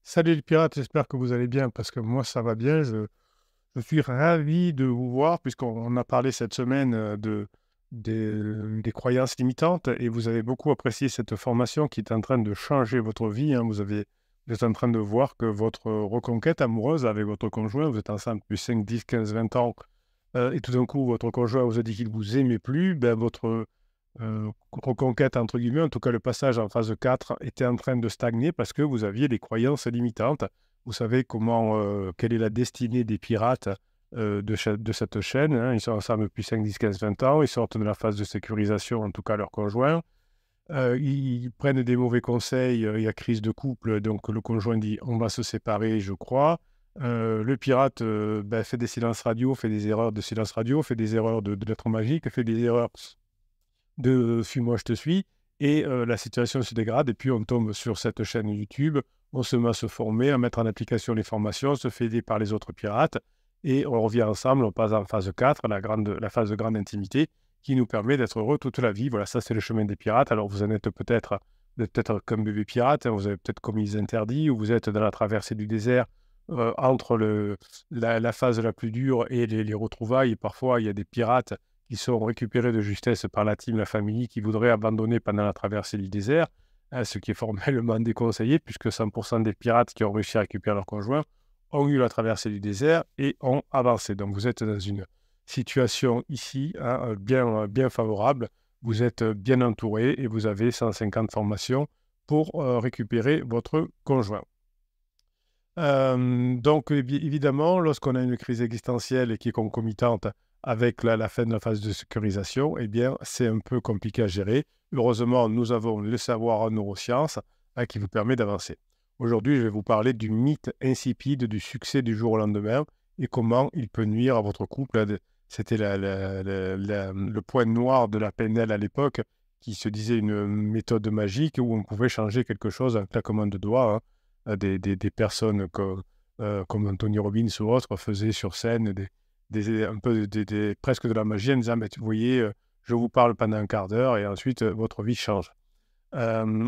Salut les pirates, j'espère que vous allez bien parce que moi ça va bien. Je suis ravi de vous voir puisqu'on a parlé cette semaine des croyances limitantes et vous avez beaucoup apprécié cette formation qui est en train de changer votre vie, hein. Vous êtes en train de voir que votre reconquête amoureuse avec votre conjoint, vous êtes ensemble depuis 5, 10, 15, 20 ans, et tout d'un coup votre conjoint vous a dit qu'il vous aimait plus, ben votre reconquête, entre guillemets, en tout cas le passage en phase 4 était en train de stagner parce que vous aviez des croyances limitantes. Vous savez quelle est la destinée des pirates de cette chaîne, hein. Ils sont ensemble depuis 5, 10, 15, 20 ans. Ils sortent de la phase de sécurisation, en tout cas leur conjoint. Ils prennent des mauvais conseils, il y a crise de couple, donc le conjoint dit on va se séparer, je crois. Le pirate fait des silences radio, fait des erreurs de silence radio, fait des erreurs de lettres magiques, fait des erreurs de «Suis-moi, je te suis» et la situation se dégrade et puis on tombe sur cette chaîne YouTube, on se met à se former, à mettre en application les formations, on se fait aider par les autres pirates et on revient ensemble, on passe en phase 4, la phase de grande intimité qui nous permet d'être heureux toute la vie. Voilà, ça c'est le chemin des pirates. Alors vous êtes peut-être comme bébé pirate, hein, vous avez peut-être commis les interdits ou vous êtes dans la traversée du désert, entre la phase la plus dure et les retrouvailles et parfois il y a des pirates qui sont récupérés de justesse par la team, la famille, qui voudraient abandonner pendant la traversée du désert, hein, ce qui est formellement déconseillé, puisque 100% des pirates qui ont réussi à récupérer leur conjoint ont eu la traversée du désert et ont avancé. Donc vous êtes dans une situation ici, hein, bien favorable, vous êtes bien entouré et vous avez 150 formations pour récupérer votre conjoint. Donc, évidemment, lorsqu'on a une crise existentielle et qui est concomitante avec la fin de la phase de sécurisation, eh bien, c'est un peu compliqué à gérer. Heureusement, nous avons le savoir en neurosciences, hein, qui vous permet d'avancer. Aujourd'hui, je vais vous parler du mythe insipide du succès du jour au lendemain et comment il peut nuire à votre couple. C'était le point noir de la PNL à l'époque, qui se disait une méthode magique où on pouvait changer quelque chose en claquement de doigts, hein. Des personnes comme Anthony Robbins ou autres faisaient sur scène un peu presque de la magie en disant: «Mais vous voyez, je vous parle pendant un quart d'heure et ensuite, votre vie change».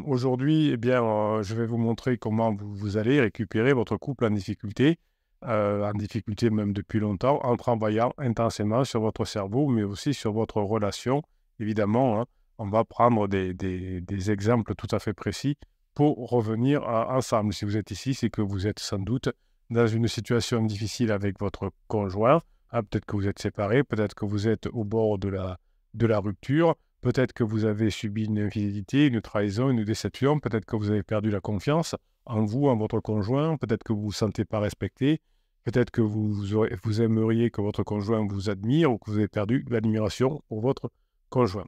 Aujourd'hui, eh bien, je vais vous montrer comment vous allez récupérer votre couple en difficulté même depuis longtemps, en travaillant intensément sur votre cerveau, mais aussi sur votre relation. Évidemment, hein, on va prendre des exemples tout à fait précis pour revenir ensemble. Si vous êtes ici, c'est que vous êtes sans doute dans une situation difficile avec votre conjoint, hein. Peut-être que vous êtes séparés, peut-être que vous êtes au bord de la rupture. Peut-être que vous avez subi une infidélité, une trahison, une déception. Peut-être que vous avez perdu la confiance en vous, en votre conjoint. Peut-être que vous ne vous sentez pas respecté. Peut-être que vous aimeriez que votre conjoint vous admire ou que vous avez perdu l'admiration pour votre conjoint.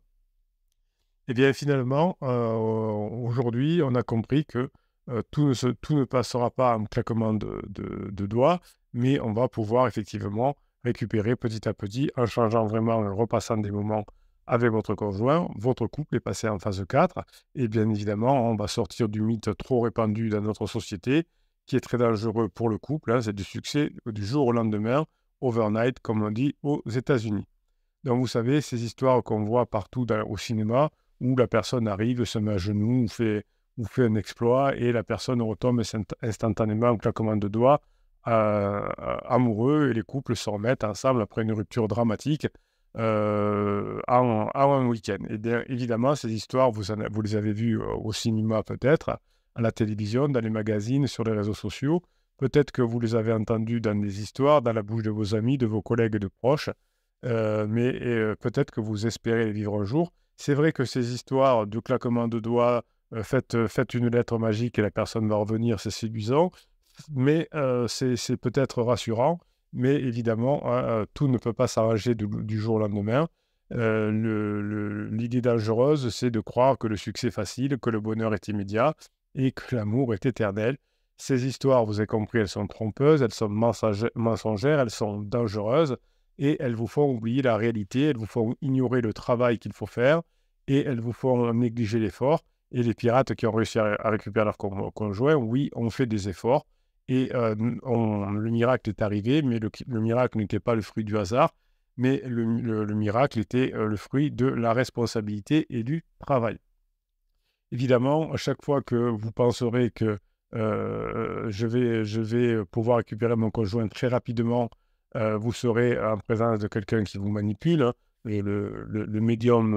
Eh bien, finalement, aujourd'hui, on a compris que tout ne passera pas en claquement de doigts, mais on va pouvoir effectivement récupérer petit à petit en changeant vraiment, en repassant des moments avec votre conjoint. Votre couple est passé en phase 4 et bien évidemment, on va sortir du mythe trop répandu dans notre société qui est très dangereux pour le couple, hein. C'est du succès du jour au lendemain, overnight, comme on dit aux États-Unis. Donc, vous savez, ces histoires qu'on voit partout au cinéma, où la personne arrive, se met à genoux, ou fait un exploit, et la personne retombe instantanément en claquement de doigts, amoureux, et les couples se remettent ensemble après une rupture dramatique en un week-end. Et bien évidemment, ces histoires, vous les avez vues au cinéma peut-être, à la télévision, dans les magazines, sur les réseaux sociaux. Peut-être que vous les avez entendues dans des histoires, dans la bouche de vos amis, de vos collègues et de proches. Mais peut-être que vous espérez les vivre un jour. C'est vrai que ces histoires de claquement de doigts, faites une lettre magique et la personne va revenir, c'est séduisant, mais c'est peut-être rassurant, mais évidemment, hein, tout ne peut pas s'arranger du jour au lendemain. L'idée dangereuse, c'est de croire que le succès est facile, que le bonheur est immédiat et que l'amour est éternel. Ces histoires, vous avez compris, elles sont trompeuses, elles sont mensongères, elles sont dangereuses et elles vous font oublier la réalité, elles vous font ignorer le travail qu'il faut faire et elles vous font négliger l'effort. Et les pirates qui ont réussi à récupérer leur conjoint, oui, ont fait des efforts et le miracle est arrivé, mais le miracle n'était pas le fruit du hasard, mais le miracle était le fruit de la responsabilité et du travail. Évidemment, à chaque fois que vous penserez que je vais pouvoir récupérer mon conjoint très rapidement. Vous serez en présence de quelqu'un qui vous manipule, hein, et le médium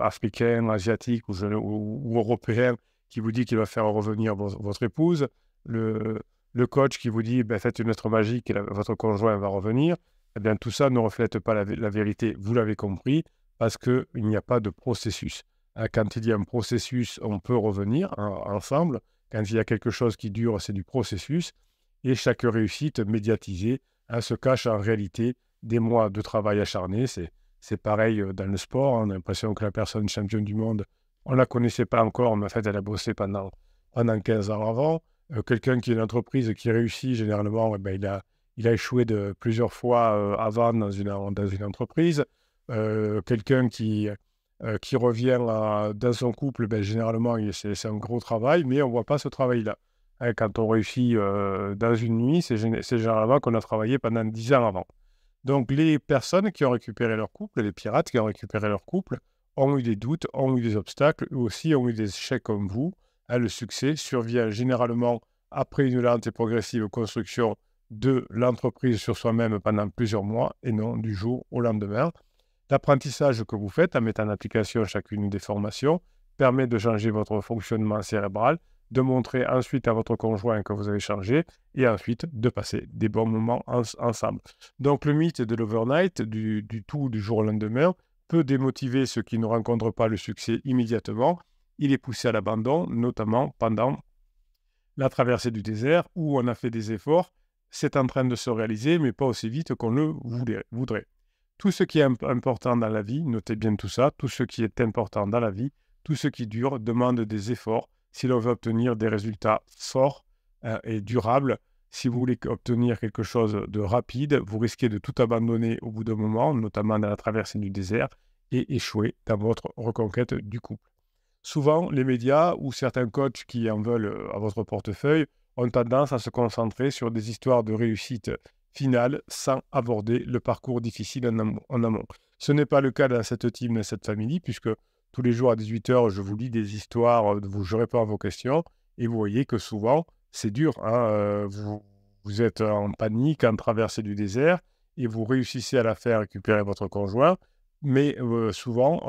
africain, asiatique ou européen qui vous dit qu'il va faire revenir votre épouse, le, le coach qui vous dit ben, faites une lettre magique et votre conjoint va revenir, eh bien, tout ça ne reflète pas la vérité. Vous l'avez compris, parce qu'il n'y a pas de processus. Quand il y a un processus, on peut revenir ensemble. Quand il y a quelque chose qui dure, c'est du processus. Et chaque réussite médiatisée se cache en réalité des mois de travail acharné. C'est pareil dans le sport. On a l'impression que la personne championne du monde, on ne la connaissait pas encore, mais en fait, elle a bossé pendant 15 ans avant. Quelqu'un qui a une entreprise qui réussit, généralement, eh ben, il a échoué plusieurs fois avant dans une entreprise. Quelqu'un qui revient dans son couple, ben, généralement, c'est un gros travail, mais on ne voit pas ce travail-là. Hein, quand on réussit dans une nuit, c'est généralement qu'on a travaillé pendant 10 ans avant. Donc, les personnes qui ont récupéré leur couple, les pirates qui ont récupéré leur couple, ont eu des doutes, ont eu des obstacles, eux aussi ont eu des échecs comme vous. Hein, le succès survient généralement après une lente et progressive construction de l'entreprise sur soi-même pendant plusieurs mois et non du jour au lendemain. L'apprentissage que vous faites en mettant en application chacune des formations permet de changer votre fonctionnement cérébral, de montrer ensuite à votre conjoint que vous avez changé et ensuite de passer des bons moments ensemble. Donc le mythe de l'overnight, du tout du jour au lendemain, peut démotiver ceux qui ne rencontrent pas le succès immédiatement. Il est poussé à l'abandon, notamment pendant la traversée du désert où on a fait des efforts. C'est en train de se réaliser, mais pas aussi vite qu'on le voudrait. Tout ce qui est important dans la vie, notez bien tout ça, tout ce qui est important dans la vie, tout ce qui dure demande des efforts si l'on veut obtenir des résultats forts et durables. Si vous voulez obtenir quelque chose de rapide, vous risquez de tout abandonner au bout d'un moment, notamment dans la traversée du désert, et échouer dans votre reconquête du couple. Souvent, les médias ou certains coachs qui en veulent à votre portefeuille ont tendance à se concentrer sur des histoires de réussite finale sans aborder le parcours difficile en amont. Ce n'est pas le cas dans cette team, dans cette famille, puisque tous les jours à 18h, je vous lis des histoires, je réponds à vos questions, et vous voyez que souvent, c'est dur. Hein, vous êtes en panique, en traversée du désert, et vous réussissez à la faire récupérer votre conjoint, mais souvent,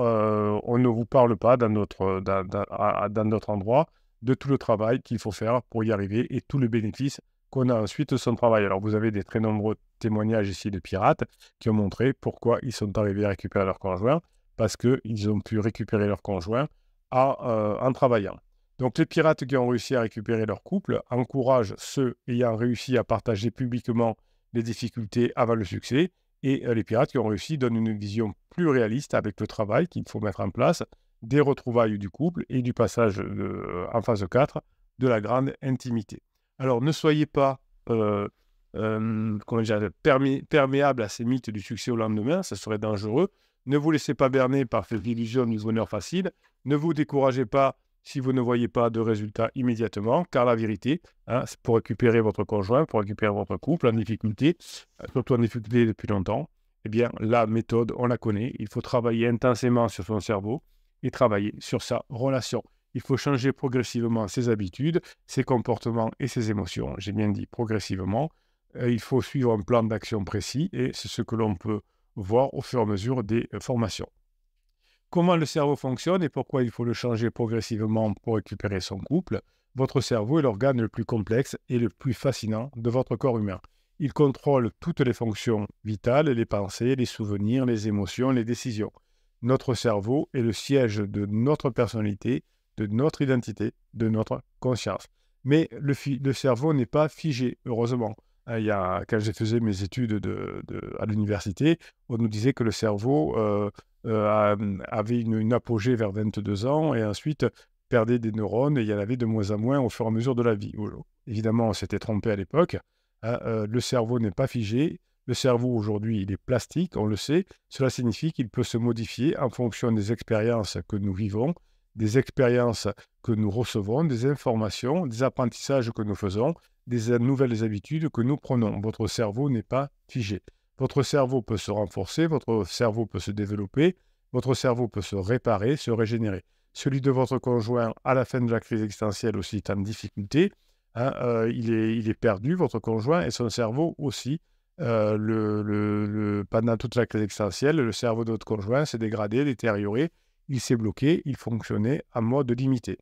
on ne vous parle pas dans notre endroit de tout le travail qu'il faut faire pour y arriver et tout le bénéfice qu'on a ensuite de son travail. Alors, vous avez des très nombreux témoignages ici de pirates qui ont montré pourquoi ils sont arrivés à récupérer leur conjoint, parce qu'ils ont pu récupérer leur conjoint en travaillant. Donc, les pirates qui ont réussi à récupérer leur couple encouragent ceux ayant réussi à partager publiquement les difficultés avant le succès, et les pirates qui ont réussi donnent une vision plus réaliste avec le travail qu'il faut mettre en place, des retrouvailles du couple et du passage en phase 4 de la grande intimité. Alors, ne soyez pas perméable à ces mythes du succès au lendemain, ça serait dangereux. Ne vous laissez pas berner par ces illusions du bonheur facile. Ne vous découragez pas si vous ne voyez pas de résultats immédiatement, car la vérité, hein, c'est pour récupérer votre conjoint, pour récupérer votre couple en difficulté, surtout en difficulté depuis longtemps, eh bien, la méthode, on la connaît. Il faut travailler intensément sur son cerveau et travailler sur sa relation. Il faut changer progressivement ses habitudes, ses comportements et ses émotions. J'ai bien dit progressivement. Il faut suivre un plan d'action précis et c'est ce que l'on peut voir au fur et à mesure des formations. Comment le cerveau fonctionne et pourquoi il faut le changer progressivement pour récupérer son couple? Votre cerveau est l'organe le plus complexe et le plus fascinant de votre corps humain. Il contrôle toutes les fonctions vitales, les pensées, les souvenirs, les émotions, les décisions. Notre cerveau est le siège de notre personnalité, de notre identité, de notre conscience. Mais le cerveau n'est pas figé, heureusement. Quand je faisais mes études à l'université, on nous disait que le cerveau avait une apogée vers 22 ans et ensuite perdait des neurones et il y en avait de moins en moins au fur et à mesure de la vie. Évidemment, on s'était trompé à l'époque. Le cerveau n'est pas figé. Le cerveau, aujourd'hui, il est plastique, on le sait. Cela signifie qu'il peut se modifier en fonction des expériences que nous vivons, des expériences que nous recevons, des informations, des apprentissages que nous faisons, des nouvelles habitudes que nous prenons. Votre cerveau n'est pas figé. Votre cerveau peut se renforcer, votre cerveau peut se développer, votre cerveau peut se réparer, se régénérer. Celui de votre conjoint, à la fin de la crise existentielle aussi, est en difficulté. hein, il est perdu, votre conjoint, et son cerveau aussi. Pendant toute la crise existentielle, le cerveau de votre conjoint s'est dégradé, détérioré, il s'est bloqué, il fonctionnait en mode limité.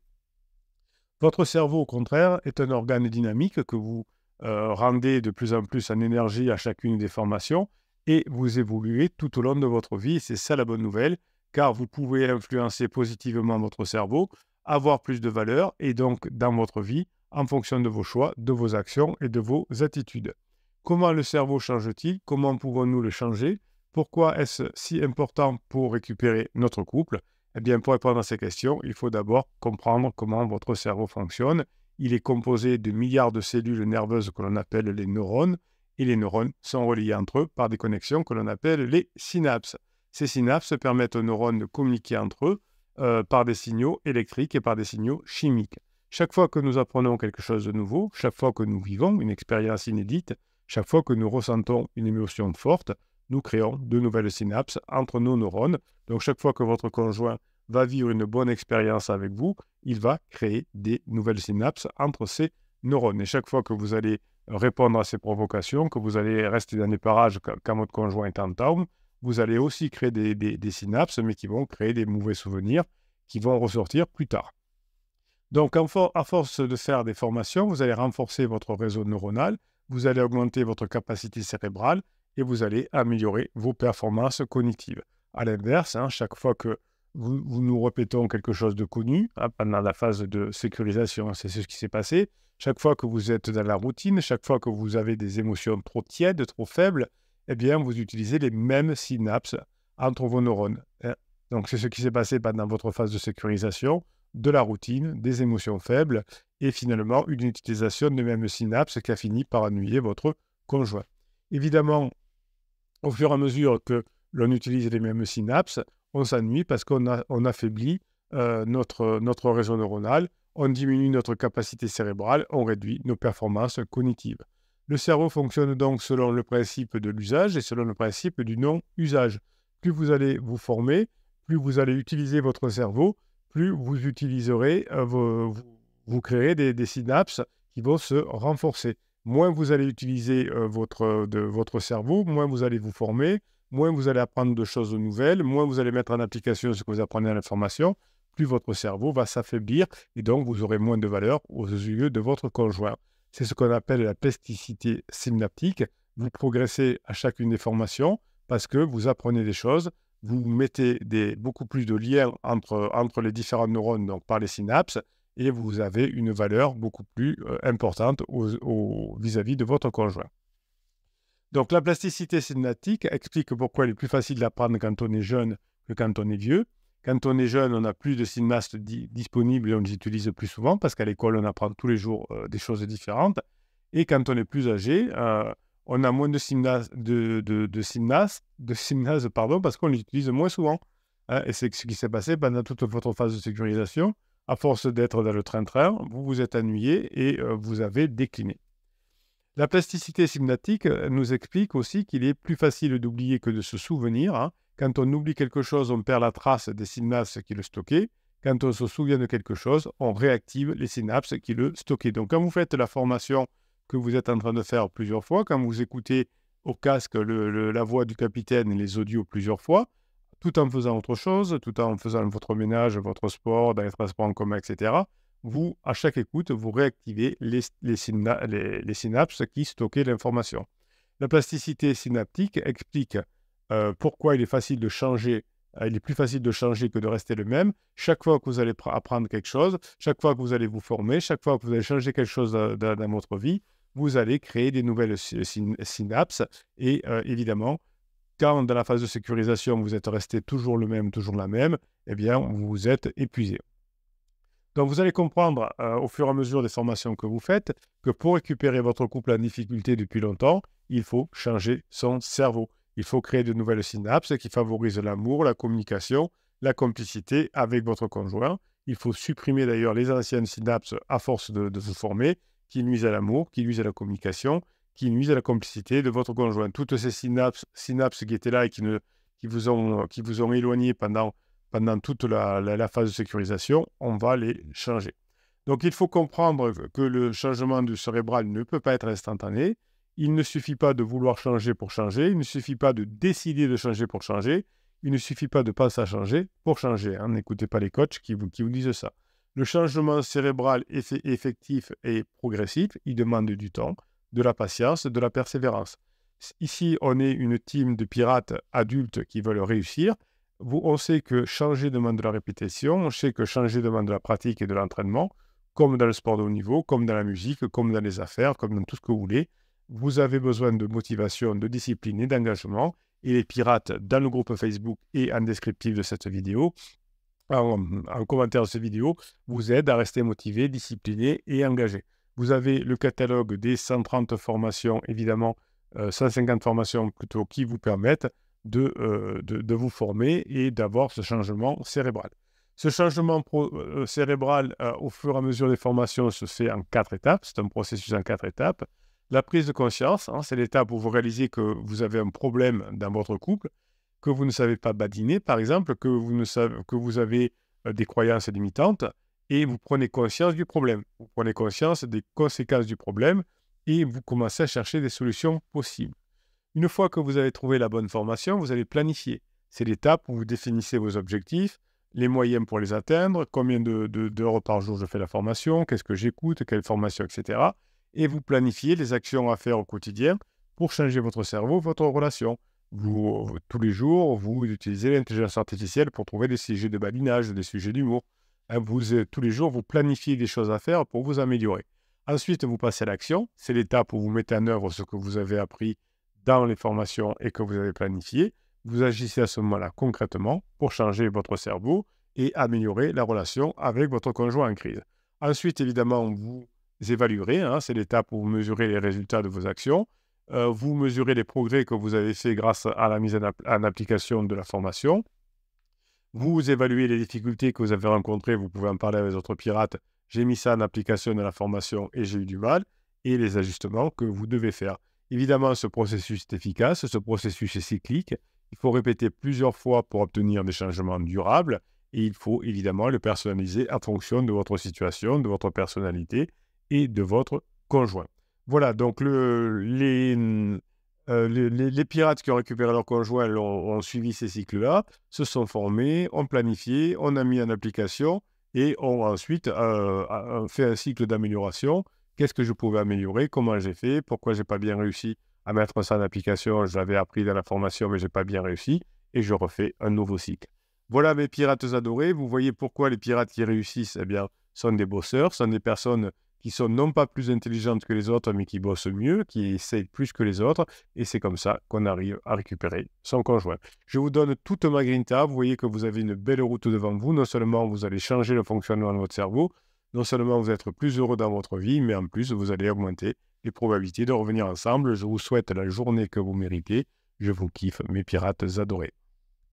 Votre cerveau, au contraire, est un organe dynamique que vous rendez de plus en plus en énergie à chacune des formations et vous évoluez tout au long de votre vie. C'est ça la bonne nouvelle, car vous pouvez influencer positivement votre cerveau, avoir plus de valeur et donc dans votre vie en fonction de vos choix, de vos actions et de vos attitudes. Comment le cerveau change-t-il? Comment pouvons-nous le changer? Pourquoi est-ce si important pour récupérer notre couple? Eh bien, pour répondre à ces questions, il faut d'abord comprendre comment votre cerveau fonctionne. Il est composé de milliards de cellules nerveuses que l'on appelle les neurones, et les neurones sont reliés entre eux par des connexions que l'on appelle les synapses. Ces synapses permettent aux neurones de communiquer entre eux par des signaux électriques et par des signaux chimiques. Chaque fois que nous apprenons quelque chose de nouveau, chaque fois que nous vivons une expérience inédite, chaque fois que nous ressentons une émotion forte, nous créons de nouvelles synapses entre nos neurones. Donc, chaque fois que votre conjoint va vivre une bonne expérience avec vous, il va créer des nouvelles synapses entre ces neurones. Et chaque fois que vous allez répondre à ces provocations, que vous allez rester dans les parages quand votre conjoint est en town, vous allez aussi créer des synapses, mais qui vont créer des mauvais souvenirs qui vont ressortir plus tard. Donc, à force de faire des formations, vous allez renforcer votre réseau neuronal, vous allez augmenter votre capacité cérébrale et vous allez améliorer vos performances cognitives. À l'inverse, chaque fois que nous répétons quelque chose de connu, pendant la phase de sécurisation, c'est ce qui s'est passé, chaque fois que vous êtes dans la routine, chaque fois que vous avez des émotions trop tièdes, trop faibles, eh bien, vous utilisez les mêmes synapses entre vos neurones. Donc, c'est ce qui s'est passé pendant votre phase de sécurisation, de la routine, des émotions faibles, et finalement une utilisation des mêmes synapses qui a fini par ennuyer votre conjoint. Évidemment, au fur et à mesure que l'on utilise les mêmes synapses, on s'ennuie parce qu'on affaiblit notre réseau neuronal, on diminue notre capacité cérébrale, on réduit nos performances cognitives. Le cerveau fonctionne donc selon le principe de l'usage et selon le principe du non-usage. Plus vous allez vous former, plus vous allez utiliser votre cerveau, plus vous utiliserez, vous créerez des synapses qui vont se renforcer. Moins vous allez utiliser votre cerveau, moins vous allez vous former, moins vous allez apprendre de choses nouvelles, moins vous allez mettre en application ce que vous apprenez à l'information, plus votre cerveau va s'affaiblir et donc vous aurez moins de valeur aux yeux de votre conjoint. C'est ce qu'on appelle la plasticité synaptique. Vous progressez à chacune des formations parce que vous apprenez des choses, vous mettez beaucoup plus de liens entre les différents neurones, donc par les synapses, et vous avez une valeur beaucoup plus importante vis-à-vis de votre conjoint. Donc la plasticité synaptique explique pourquoi il est plus facile d'apprendre quand on est jeune que quand on est vieux. Quand on est jeune, on a plus de synapses disponibles et on les utilise plus souvent parce qu'à l'école, on apprend tous les jours des choses différentes. Et quand on est plus âgé, on a moins de synapses, parce qu'on les utilise moins souvent. Et c'est ce qui s'est passé pendant toute votre phase de sécurisation. À force d'être dans le train-train, vous vous êtes ennuyé et vous avez décliné. La plasticité synaptique nous explique aussi qu'il est plus facile d'oublier que de se souvenir. Quand on oublie quelque chose, on perd la trace des synapses qui le stockaient. Quand on se souvient de quelque chose, on réactive les synapses qui le stockaient. Donc, quand vous faites la formation que vous êtes en train de faire plusieurs fois, quand vous écoutez au casque la voix du capitaine et les audios plusieurs fois, tout en faisant autre chose, tout en faisant votre ménage, votre sport, dans les transports en commun, etc., vous, à chaque écoute, vous réactivez les synapses qui stockaient l'information. La plasticité synaptique explique pourquoi il est facile de changer, il est plus facile de changer que de rester le même. Chaque fois que vous allez apprendre quelque chose, chaque fois que vous allez vous former, chaque fois que vous allez changer quelque chose dans votre vie, vous allez créer des nouvelles synapses. Et évidemment, quand dans la phase de sécurisation, vous êtes resté toujours le même, toujours la même, eh bien, vous vous êtes épuisé. Donc, vous allez comprendre au fur et à mesure des formations que vous faites que pour récupérer votre couple en difficulté depuis longtemps, il faut changer son cerveau. Il faut créer de nouvelles synapses qui favorisent l'amour, la communication, la complicité avec votre conjoint. Il faut supprimer d'ailleurs les anciennes synapses à force de vous former, qui nuisent à l'amour, qui nuisent à la communication, qui nuisent à la complicité de votre conjoint. Toutes ces synapses qui étaient là et qui vous ont éloigné pendant toute la phase de sécurisation, on va les changer. Donc, il faut comprendre que le changement du cérébral ne peut pas être instantané. Il ne suffit pas de vouloir changer pour changer. Il ne suffit pas de décider de changer pour changer. Il ne suffit pas de penser à changer pour changer. Hein. N'écoutez pas les coachs qui vous disent ça. Le changement cérébral effectif et progressif, il demande du temps, de la patience, de la persévérance. Ici, on est une team de pirates adultes qui veulent réussir. On sait que changer demande de la répétition, on sait que changer demande de la pratique et de l'entraînement, comme dans le sport de haut niveau, comme dans la musique, comme dans les affaires, comme dans tout ce que vous voulez. Vous avez besoin de motivation, de discipline et d'engagement. Et les pirates, dans le groupe Facebook et en descriptif de cette vidéo, en commentaire de cette vidéo, vous aident à rester motivé, discipliné et engagé. Vous avez le catalogue des 130 formations, évidemment, 150 formations plutôt, qui vous permettent de vous former et d'avoir ce changement cérébral. Ce changement cérébral, au fur et à mesure des formations, se fait en 4 étapes. C'est un processus en 4 étapes. La prise de conscience, hein, c'est l'étape où vous réalisez que vous avez un problème dans votre couple, que vous ne savez pas badiner, par exemple, que vous avez des croyances limitantes, et vous prenez conscience du problème. Vous prenez conscience des conséquences du problème, et vous commencez à chercher des solutions possibles. Une fois que vous avez trouvé la bonne formation, vous allez planifier. C'est l'étape où vous définissez vos objectifs, les moyens pour les atteindre, combien d'heures par jour je fais la formation, qu'est-ce que j'écoute, quelle formation, etc. Et vous planifiez les actions à faire au quotidien pour changer votre cerveau, votre relation. Tous les jours, vous utilisez l'intelligence artificielle pour trouver des sujets de badinage, des sujets d'humour. Hein, tous les jours, vous planifiez des choses à faire pour vous améliorer. Ensuite, vous passez à l'action. C'est l'étape où vous mettez en œuvre ce que vous avez appris dans les formations et que vous avez planifié. Vous agissez à ce moment-là concrètement pour changer votre cerveau et améliorer la relation avec votre conjoint en crise. Ensuite, évidemment, vous évaluerez. Hein, c'est l'étape où vous mesurez les résultats de vos actions. Vous mesurez les progrès que vous avez faits grâce à la mise en application de la formation. Vous évaluez les difficultés que vous avez rencontrées. Vous pouvez en parler avec les autres pirates. J'ai mis ça en application de la formation et j'ai eu du mal. Et les ajustements que vous devez faire. Évidemment, ce processus est efficace. Ce processus est cyclique. Il faut répéter plusieurs fois pour obtenir des changements durables. Et il faut évidemment le personnaliser en fonction de votre situation, de votre personnalité et de votre conjoint. Voilà, donc les pirates qui ont récupéré leur conjoint ont suivi ces cycles-là, se sont formés, ont planifié, on a mis en application et ont ensuite fait un cycle d'amélioration. Qu'est-ce que je pouvais améliorer? Comment j'ai fait? Pourquoi je n'ai pas bien réussi à mettre ça en application? Je l'avais appris dans la formation, mais je n'ai pas bien réussi. Et je refais un nouveau cycle. Voilà mes pirates adorés. Vous voyez pourquoi les pirates qui réussissent, eh bien, sont des bosseurs, sont des personnes qui sont non pas plus intelligentes que les autres, mais qui bossent mieux, qui essayent plus que les autres. Et c'est comme ça qu'on arrive à récupérer son conjoint. Je vous donne toute ma grinta. Vous voyez que vous avez une belle route devant vous. Non seulement vous allez changer le fonctionnement de votre cerveau, non seulement vous êtes plus heureux dans votre vie, mais en plus, vous allez augmenter les probabilités de revenir ensemble. Je vous souhaite la journée que vous méritez. Je vous kiffe, mes pirates adorés.